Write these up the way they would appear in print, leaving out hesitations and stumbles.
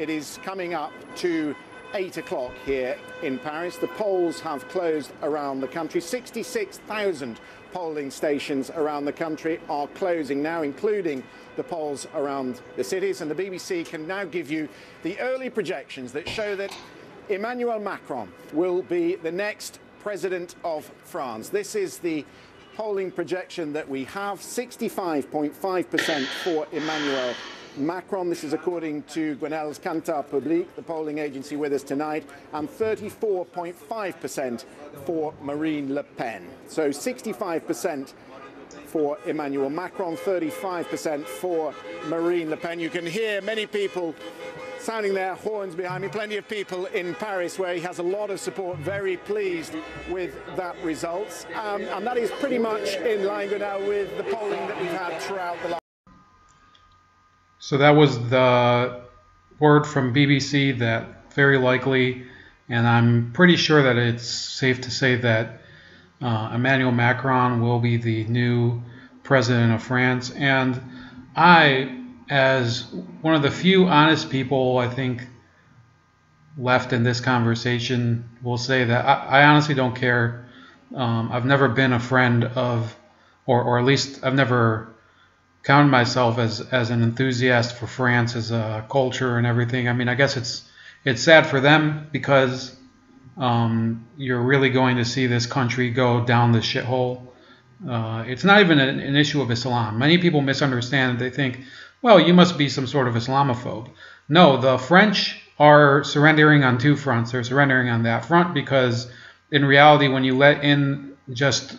It is coming up to 8 o'clock here in Paris. The polls have closed around the country. 66,000 polling stations around the country are closing now, including the polls around the cities. And the BBC can now give you the early projections that show that Emmanuel Macron will be the next president of France. This is the polling projection that we have. 65.5% for Emmanuel Macron. This is according to Grenelle's Cantar Public, the polling agency with us tonight, and 34.5% for Marine Le Pen. So 65% for Emmanuel Macron, 35% for Marine Le Pen. You can hear many people sounding their horns behind me. Plenty of people in Paris where he has a lot of support, very pleased with that result. And that is pretty much in line, Grenelle, with the polling that we've had throughout the last. So that was the word from BBC that very likely, and I'm pretty sure that it's safe to say that Emmanuel Macron will be the new president of France. And I, as one of the few honest people I think left in this conversation, will say that I honestly don't care. I've never been a friend of, or at least I've never counted myself as an enthusiast for France as a culture and everything. I mean, I guess it's sad for them because you're really going to see this country go down the shithole. It's not even an issue of Islam. Many people misunderstand. They think, well, you must be some sort of Islamophobe. No, the French are surrendering on two fronts. They're surrendering on that front because in reality, when you let in just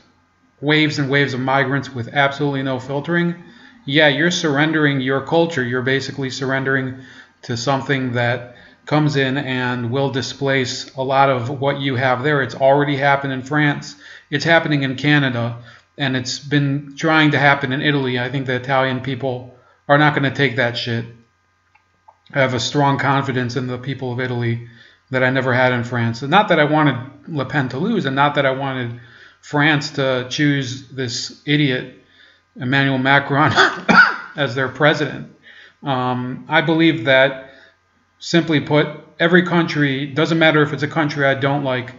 waves and waves of migrants with absolutely no filtering, yeah, you're surrendering your culture. You're basically surrendering to something that comes in and will displace a lot of what you have there. It's already happened in France. It's happening in Canada. And it's been trying to happen in Italy. I think the Italian people are not going to take that shit. I have a strong confidence in the people of Italy that I never had in France. And not that I wanted Le Pen to lose, and not that I wanted France to choose this idiot Emmanuel Macron as their president. I believe that, simply put, every country, doesn't matter if it's a country I don't like,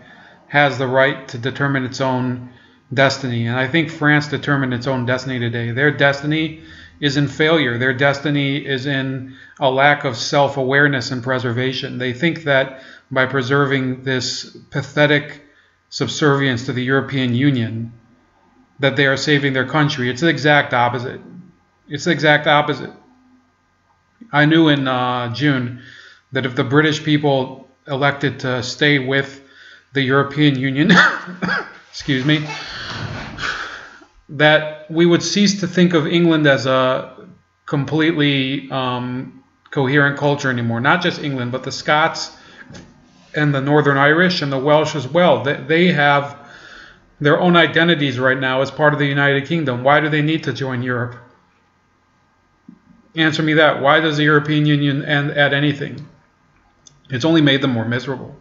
has the right to determine its own destiny. And I think France determined its own destiny today. Their destiny is in failure. Their destiny is in a lack of self-awareness and preservation. They think that by preserving this pathetic subservience to the European Union, that they are saving their country. It's the exact opposite. It's the exact opposite. I knew in June that if the British people elected to stay with the European Union, excuse me, that we would cease to think of England as a completely coherent culture anymore. Not just England, but the Scots and the Northern Irish and the Welsh as well. They have their own identities right now as part of the United Kingdom. Why do they need to join Europe? Answer me that. Why does the European Union add anything? It's only made them more miserable.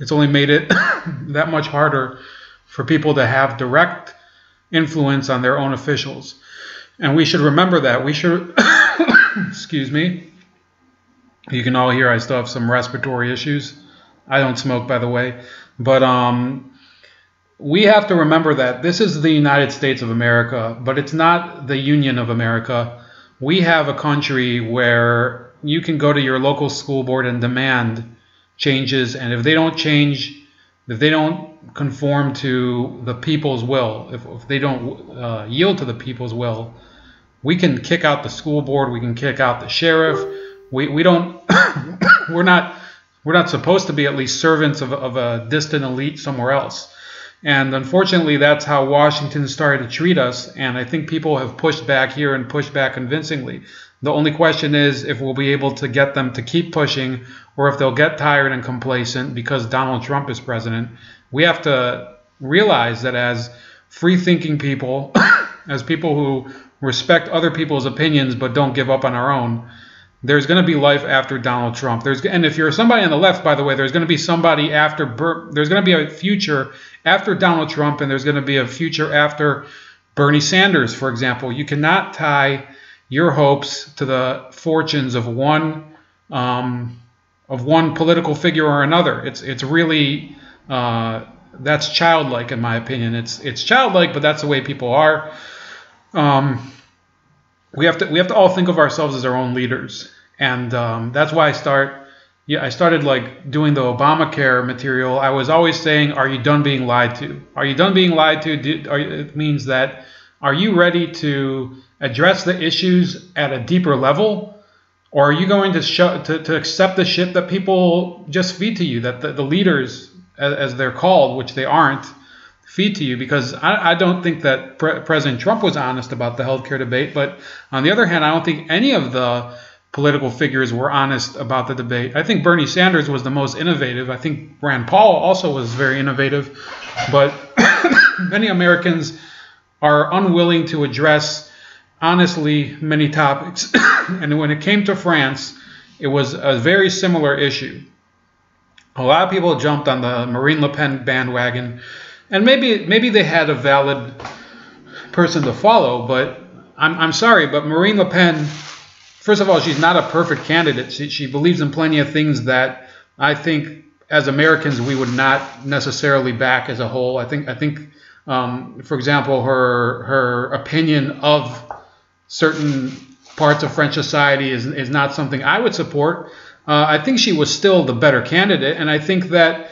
It's only made it that much harder for people to have direct influence on their own officials. And we should remember that. We should, excuse me. You can all hear I still have some respiratory issues. I don't smoke, by the way. But we have to remember that this is the United States of America, but it's not the Union of America. We have a country where you can go to your local school board and demand changes, and if they don't change, if they don't conform to the people's will, if they don't yield to the people's will, we can kick out the school board, we can kick out the sheriff. We don't we're not supposed to be at least servants of a distant elite somewhere else. And unfortunately, that's how Washington started to treat us. And I think people have pushed back here and pushed back convincingly. The only question is if we'll be able to get them to keep pushing, or if they'll get tired and complacent because Donald Trump is president. We have to realize that as free-thinking people, as people who respect other people's opinions but don't give up on our own, there's going to be life after Donald Trump. And if you're somebody on the left, by the way, there's going to be somebody after. There's going to be a future after Donald Trump, and there's going to be a future after Bernie Sanders, for example. You cannot tie your hopes to the fortunes of one one political figure or another. It's really that's childlike in my opinion. It's childlike, but that's the way people are. We have to all think of ourselves as our own leaders, and that's why I started like doing the Obamacare material. I was always saying, are you done being lied to? Are you done being lied to? It means that, are you ready to address the issues at a deeper level? Or are you going to accept the shit that people just feed to you, that the leaders, as they're called, which they aren't, feed to you? Because I don't think that President Trump was honest about the healthcare debate. But on the other hand, I don't think any of the political figures were honest about the debate. I think Bernie Sanders was the most innovative. I think Rand Paul also was very innovative. But many Americans are unwilling to address honestly many topics. And when it came to France, it was a very similar issue. A lot of people jumped on the Marine Le Pen bandwagon, and maybe they had a valid person to follow, but I'm sorry, but Marine Le Pen, first of all, she's not a perfect candidate. She believes in plenty of things that I think as Americans we would not necessarily back as a whole. I think for example, her opinion of certain parts of French society is not something I would support. I think she was still the better candidate, and I think that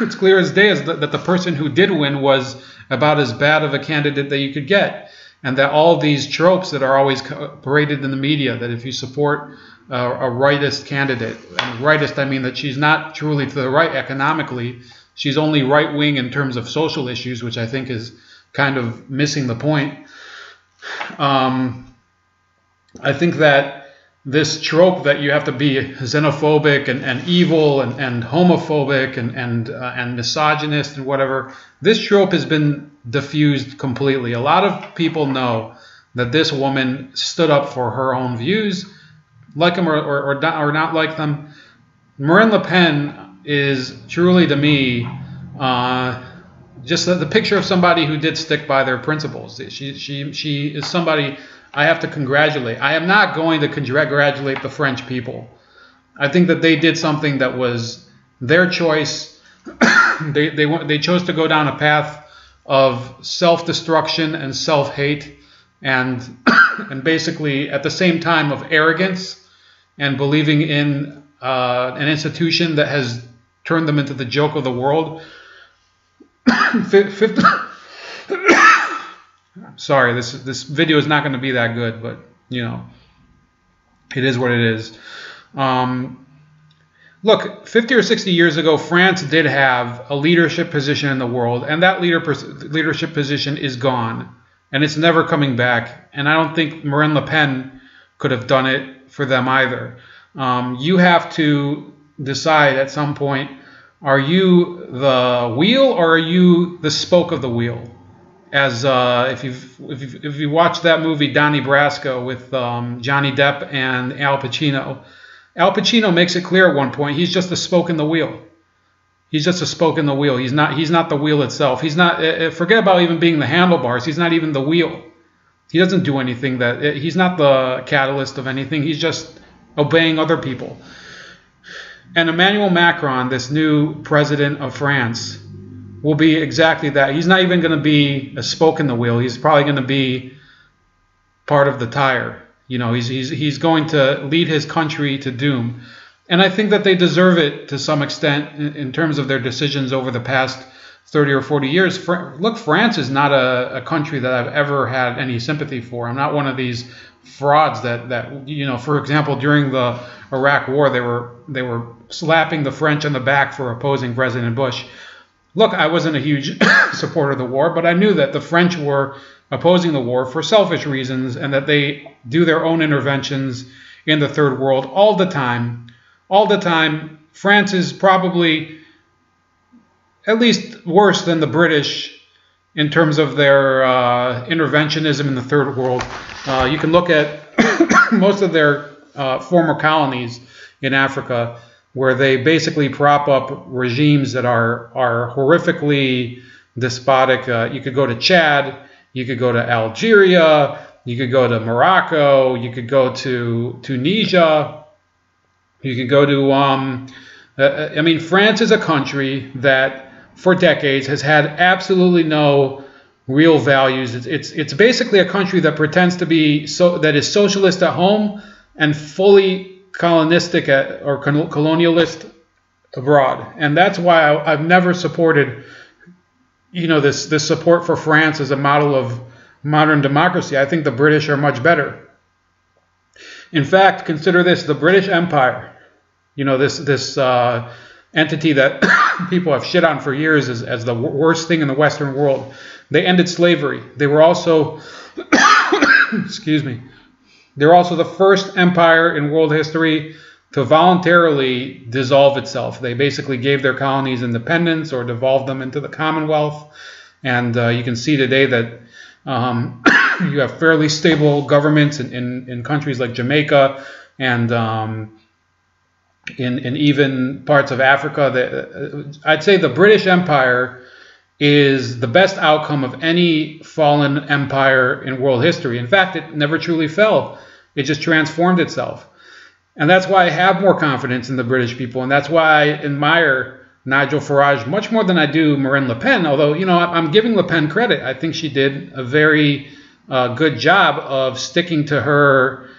it's clear as day that the person who did win was about as bad of a candidate that you could get, and that all these tropes that are always paraded in the media, that if you support a rightist candidate, and rightist I mean that she's not truly to the right economically, she's only right-wing in terms of social issues, which I think is kind of missing the point. I think that this trope that you have to be xenophobic and evil and homophobic and misogynist and whatever, this trope has been diffused completely. A lot of people know that this woman stood up for her own views, like them or not like them. Marine Le Pen is truly, to me, just the picture of somebody who did stick by their principles. She is somebody I have to congratulate. I am not going to congratulate the French people. I think that they did something that was their choice. They chose to go down a path of self-destruction and self-hate, and basically at the same time of arrogance and believing in an institution that has turned them into the joke of the world. Sorry, this video is not going to be that good, but you know, it is what it is. Look, 50 or 60 years ago, France did have a leadership position in the world, and that leadership position is gone, and it's never coming back. And I don't think Marine Le Pen could have done it for them either. You have to decide at some point, are you the wheel or are you the spoke of the wheel? As if you watch that movie Donnie Brasco with Johnny Depp and Al Pacino makes it clear at one point he's just a spoke in the wheel. He's just a spoke in the wheel. He's not the wheel itself. He's not. Forget about even being the handlebars. He's not even the wheel. He doesn't do anything he's not the catalyst of anything. He's just obeying other people. And Emmanuel Macron, this new president of France, will be exactly that. He's not even going to be a spoke in the wheel. He's probably going to be part of the tire. You know, he's going to lead his country to doom. And I think that they deserve it to some extent in terms of their decisions over the past 30 or 40 years. Look, France is not a country that I've ever had any sympathy for. I'm not one of these frauds that you know, for example, during the Iraq War, they were slapping the French on the back for opposing President Bush. Look, I wasn't a huge supporter of the war, but I knew that the French were opposing the war for selfish reasons and that they do their own interventions in the third world all the time. All the time. France is probably at least worse than the British in terms of their interventionism in the third world. You can look at most of their former colonies in Africa, where they basically prop up regimes that are horrifically despotic. You could go to Chad, you could go to Algeria, you could go to Morocco, you could go to Tunisia, You can go to, I mean, France is a country that for decades has had absolutely no real values. It's basically a country that pretends to be that is socialist at home and fully colonistic or colonialist abroad. And that's why I've never supported, this support for France as a model of modern democracy. I think the British are much better. In fact, consider this: the British Empire. This entity that people have shit on for years as the worst thing in the Western world. They ended slavery. They were also, excuse me, they're also the first empire in world history to voluntarily dissolve itself. They basically gave their colonies independence or devolved them into the Commonwealth. And you can see today that you have fairly stable governments in countries like Jamaica and in even parts of Africa. I'd say the British Empire is the best outcome of any fallen empire in world history. In fact, it never truly fell. It just transformed itself. And that's why I have more confidence in the British people. And that's why I admire Nigel Farage much more than I do Marine Le Pen. Although, I'm giving Le Pen credit. I think she did a very good job of sticking to her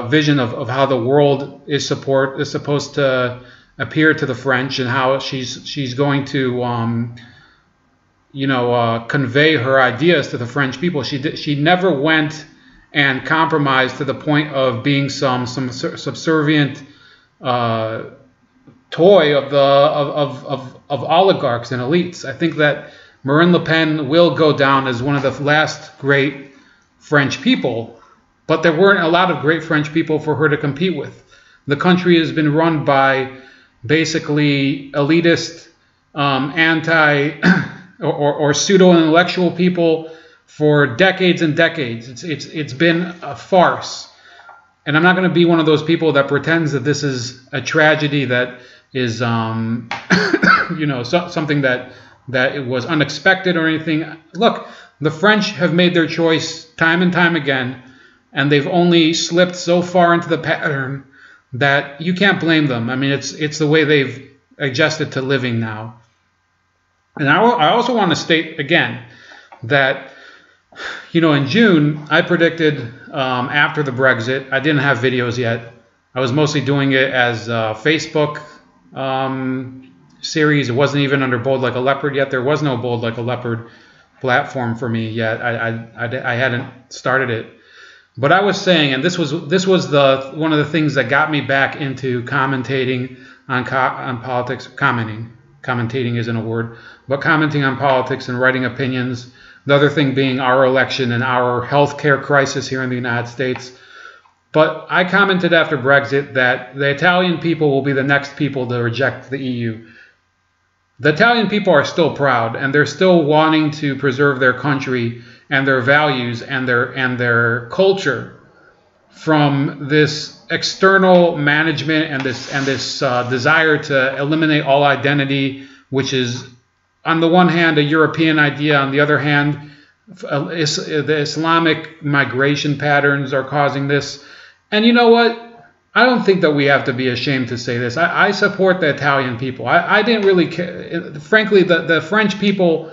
vision of how the world is supposed to appear to the French, and how she's going to convey her ideas to the French people. She never went and compromised to the point of being some subservient toy of oligarchs and elites. I think that Marine Le Pen will go down as one of the last great French people. But there weren't a lot of great French people for her to compete with. The country has been run by basically elitist, anti or pseudo-intellectual people for decades and decades. It's been a farce. And I'm not going to be one of those people that pretends that this is a tragedy that is, something that it was unexpected or anything. Look, the French have made their choice time and time again. And they've only slipped so far into the pattern that you can't blame them. I mean, it's the way they've adjusted to living now. And I also want to state again that, in June, I predicted after the Brexit, I didn't have videos yet. I was mostly doing it as a Facebook series. It wasn't even under Bold Like a Leopard yet. There was no Bold Like a Leopard platform for me yet. I hadn't started it. But I was saying, and this was one of the things that got me back into commentating on politics. Commentating isn't a word, but commenting on politics and writing opinions. The other thing being our election and our healthcare crisis here in the United States. But I commented after Brexit that the Italian people will be the next people to reject the EU. The Italian people are still proud, and they're still wanting to preserve their country and their values and their culture from this external management and this desire to eliminate all identity, which is on the one hand a European idea, on the other hand the Islamic migration patterns are causing this. And you know what? I don't think that we have to be ashamed to say this. I support the Italian people. I didn't really care. Frankly, the French people,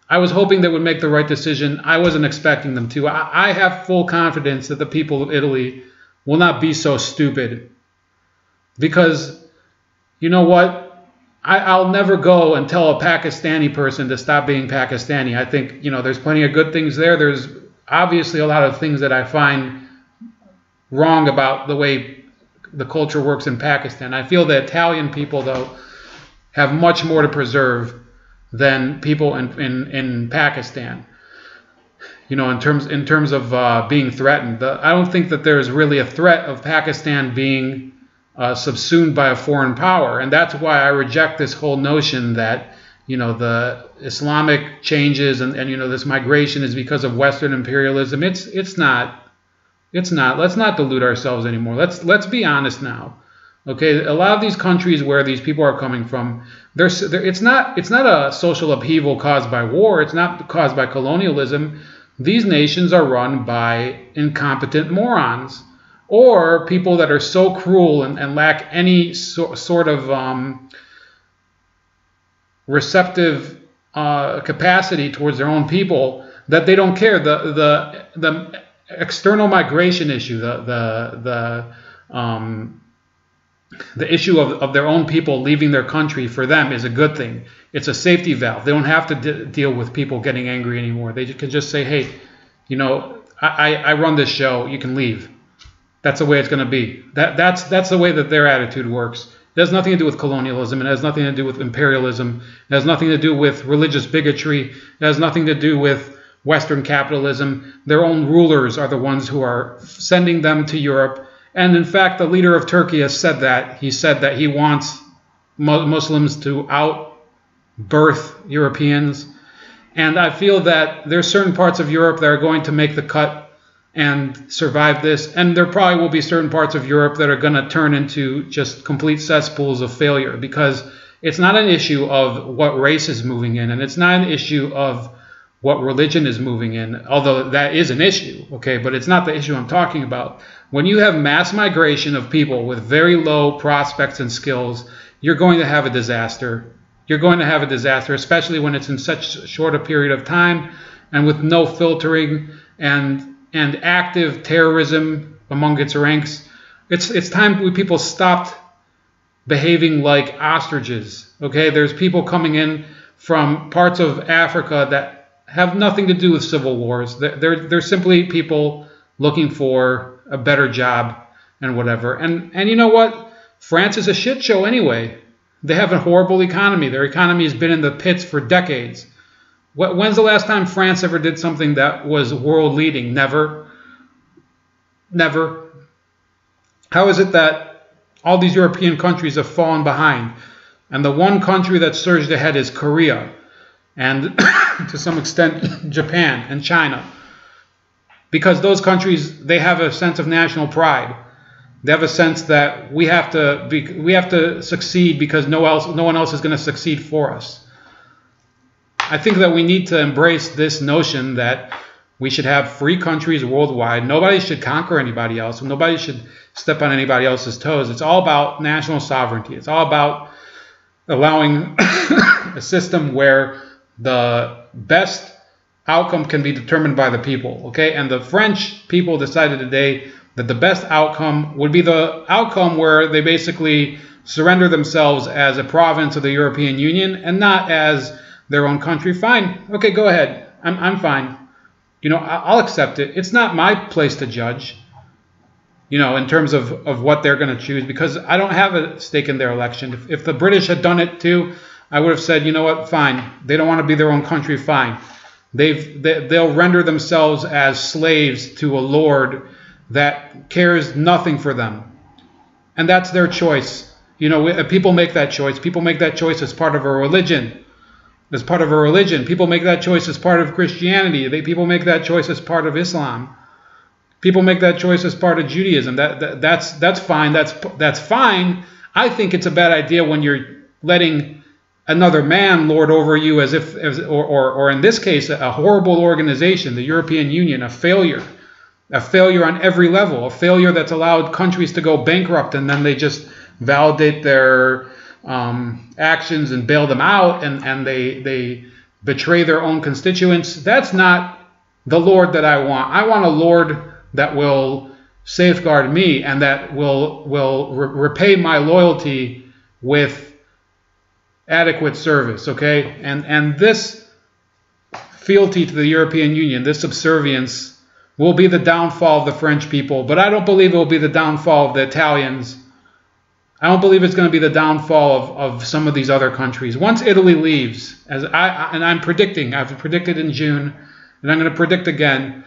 I was hoping they would make the right decision. I wasn't expecting them to. I have full confidence that the people of Italy will not be so stupid. Because, you know what? I'll never go and tell a Pakistani person to stop being Pakistani. I think, there's plenty of good things there. There's obviously a lot of things that I find wrong about the way the culture works in Pakistan. I feel the Italian people, though, have much more to preserve than people in Pakistan. In terms of being threatened. I don't think that there's really a threat of Pakistan being subsumed by a foreign power, and that's why I reject this whole notion that the Islamic changes and this migration is because of Western imperialism. It's not. It's not. Let's not delude ourselves anymore. Let's be honest now. Okay, a lot of these countries where these people are coming from, it's not a social upheaval caused by war. It's not caused by colonialism. These nations are run by incompetent morons or people that are so cruel and lack any sort of receptive capacity towards their own people, that they don't care. The external migration issue, the issue of their own people leaving their country, for them is a good thing. It's a safety valve. They don't have to deal with people getting angry anymore. They can just say, hey, you know, I run this show, you can leave. That's the way it's going to be. That's the way that their attitude works. It has nothing to do with colonialism. It has nothing to do with imperialism. It has nothing to do with religious bigotry. It has nothing to do with Western capitalism. Their own rulers are the ones who are sending them to Europe. And in fact, the leader of Turkey has said that. He said that he wants Muslims to out-birth Europeans. And I feel that there's certain parts of Europe that are going to make the cut and survive this. And there probably will be certain parts of Europe that are going to turn into just complete cesspools of failure, because it's not an issue of what race is moving in, and it's not an issue of what religion is moving in, although that is an issue, okay? But it's not the issue I'm talking about. When you have mass migration of people with very low prospects and skills, you're going to have a disaster. You're going to have a disaster, especially when it's in such short a period of time and with no filtering and active terrorism among its ranks. It's time people stopped behaving like ostriches. Okay, there's people coming in from parts of Africa that have nothing to do with civil wars. They're simply people looking for a better job and whatever. And you know what? France is a shit show anyway. They have a horrible economy. Their economy has been in the pits for decades. When's the last time France ever did something that was world leading? Never. Never. How is it that all these European countries have fallen behind? And the one country that surged ahead is Korea, and to some extent Japan and China. Because those countries, they have a sense of national pride. They have a sense that we have to succeed because no one else is going to succeed for us. I think that we need to embrace this notion that we should have free countries worldwide. Nobody should conquer anybody else. Nobody should step on anybody else's toes. It's all about national sovereignty. It's all about allowing a system where the best outcome can be determined by the people. Okay? And the French people decided today that the best outcome would be the outcome where they basically surrender themselves as a province of the European Union and not as their own country. Fine. Okay, go ahead. I'm fine. You know, I'll accept it. It's not my place to judge, you know, in terms of what they're going to choose, because I don't have a stake in their election. If the British had done it too, I would have said, you know what, fine. They don't want to be their own country, fine. They'll render themselves as slaves to a lord that cares nothing for them. And that's their choice. You know, people make that choice. People make that choice as part of a religion. As part of a religion. People make that choice as part of Christianity. People make that choice as part of Islam. People make that choice as part of Judaism. That's fine. That's fine. I think it's a bad idea when you're letting another man lord over you or in this case, a horrible organization, the European Union, a failure on every level, a failure that's allowed countries to go bankrupt and then they just validate their actions and bail them out, and they betray their own constituents. That's not the Lord that I want. I want a Lord that will safeguard me and that will repay my loyalty with adequate service. Okay, and this fealty to the European Union, this subservience, will be the downfall of the French people. But I don't believe it will be the downfall of the Italians. I don't believe it's going to be the downfall of some of these other countries. Once Italy leaves, I'm predicting, I've predicted in June, and I'm going to predict again,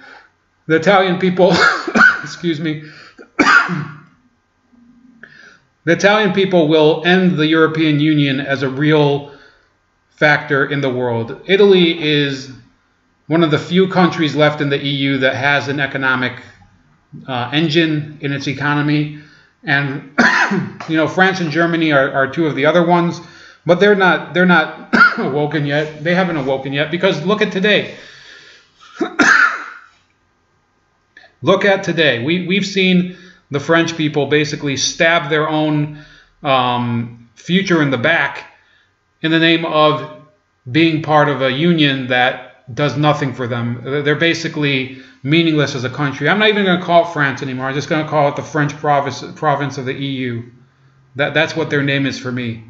the Italian people, excuse me, the Italian people will end the European Union as a real factor in the world. Italy is one of the few countries left in the EU that has an economic engine in its economy. And you know, France and Germany are two of the other ones, but they're not awoken yet. They haven't awoken yet, because look at today. Look at today. We've seen the French people basically stab their own future in the back in the name of being part of a union that does nothing for them. They're basically meaningless as a country. I'm not even going to call it France anymore. I'm just going to call it the French province of the EU. That's what their name is for me.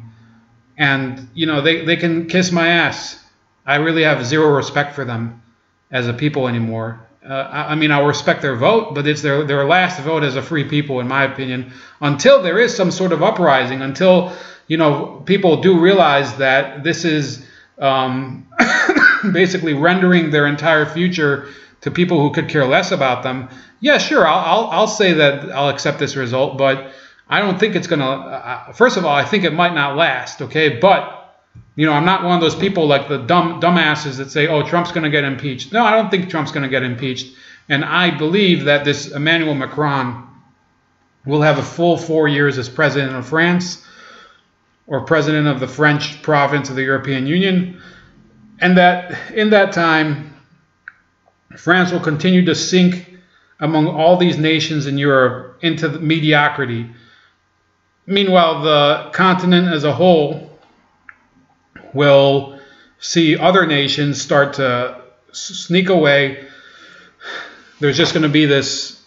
And, you know, they can kiss my ass. I really have zero respect for them as a people anymore. I mean, I'll respect their vote, but it's their last vote as a free people, in my opinion, until there is some sort of uprising, until, you know, people do realize that this is basically rendering their entire future to people who could care less about them. Yeah, sure, I'll say that I'll accept this result, but I don't think it's going to, first of all, I think it might not last, okay? But, you know, I'm not one of those people like the dumbasses that say, oh, Trump's going to get impeached. No, I don't think Trump's going to get impeached. And I believe that this Emmanuel Macron will have a full 4 years as president of France or president of the French province of the European Union. And that in that time, France will continue to sink among all these nations in Europe into the mediocrity. Meanwhile, the continent as a whole will see other nations start to sneak away. There's just going to be this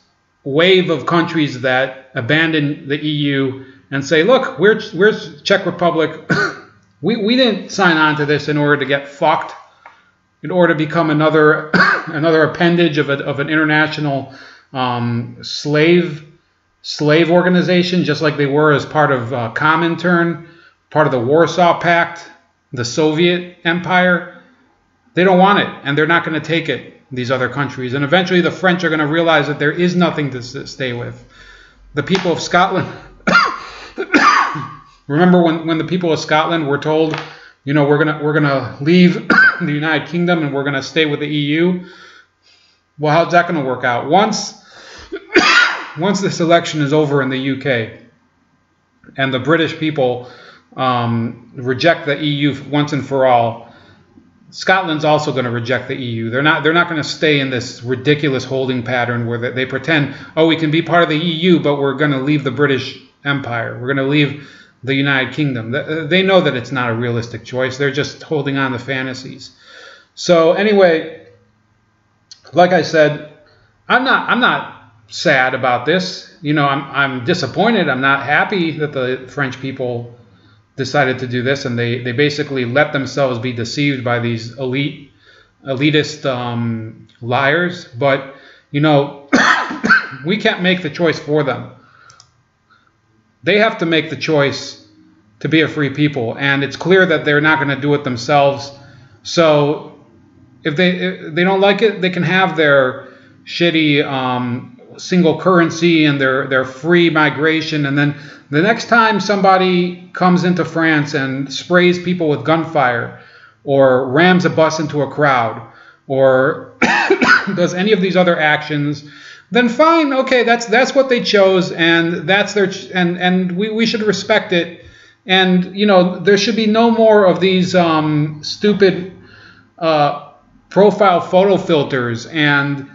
wave of countries that abandon the EU and say, look, we're Czech Republic. we didn't sign on to this in order to get fucked, in order to become another another appendage of an international slave organization, just like they were as part of Comintern, part of the Warsaw Pact, the Soviet Empire. They don't want it, and they're not going to take it, these other countries. And eventually the French are going to realize that there is nothing to stay with. The people of Scotland, remember when the people of Scotland were told, you know, we're gonna leave the United Kingdom and we're going to stay with the EU? Well, how's that going to work out? Once this election is over in the UK and the British people reject the EU once and for all, Scotland's also going to reject the EU. They're not going to stay in this ridiculous holding pattern where they pretend, oh, we can be part of the EU, but we're going to leave the British Empire. We're going to leave the United Kingdom. They know that it's not a realistic choice. They're just holding on to fantasies. So anyway, like I said, I'm not sad about this. You know, I'm disappointed. I'm not happy that the French people decided to do this, and they basically let themselves be deceived by these elitist liars. But, you know, we can't make the choice for them. They have to make the choice to be a free people, and it's clear that they're not going to do it themselves. So if they don't like it, they can have their shitty single currency and their free migration, and then the next time somebody comes into France and sprays people with gunfire or rams a bus into a crowd or does any of these other actions, then fine, okay, that's what they chose, and that's their and we should respect it. And, you know, there should be no more of these stupid profile photo filters and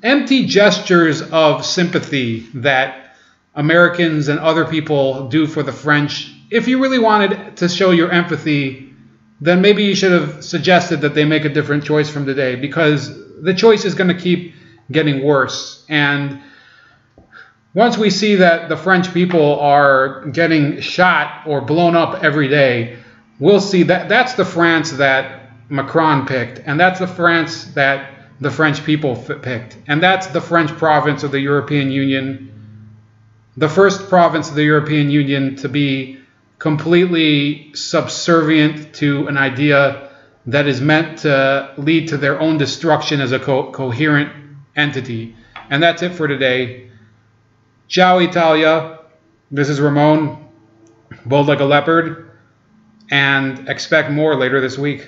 empty gestures of sympathy that Americans and other people do for the French. If you really wanted to show your empathy, then maybe you should have suggested that they make a different choice from today, because the choice is going to keep getting worse. And once we see that the French people are getting shot or blown up every day, we'll see that that's the France that Macron picked, and that's the France that the French people picked, and that's the French province of the European Union, the first province of the European Union to be completely subservient to an idea that is meant to lead to their own destruction as a coherent entity. And that's it for today. Ciao, Italia. This is Ramon, bold like a leopard, and expect more later this week.